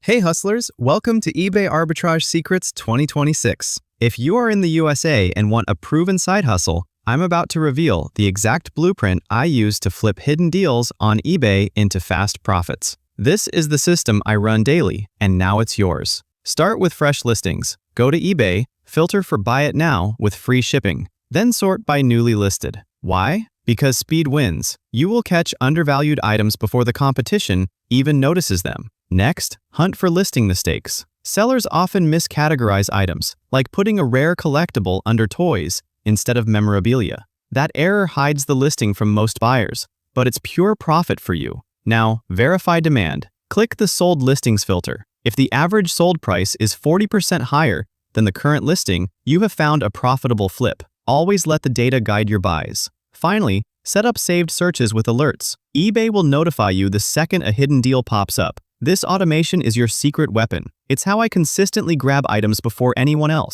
Hey hustlers, welcome to eBay Arbitrage Secrets 2026. If you are in the USA and want a proven side hustle, I'm about to reveal the exact blueprint I use to flip hidden deals on eBay into fast profits. This is the system I run daily, and now it's yours. Start with fresh listings. Go to eBay, filter for Buy It Now with free shipping, then sort by newly listed. Why? Because speed wins. You will catch undervalued items before the competition even notices them. Next, hunt for listing mistakes. Sellers often miscategorize items, like putting a rare collectible under toys instead of memorabilia. That error hides the listing from most buyers, but it's pure profit for you. Now, verify demand. Click the Sold Listings filter. If the average sold price is 40% higher than the current listing, you have found a profitable flip. Always let the data guide your buys. Finally, set up saved searches with alerts. eBay will notify you the second a hidden deal pops up. This automation is your secret weapon. It's how I consistently grab items before anyone else.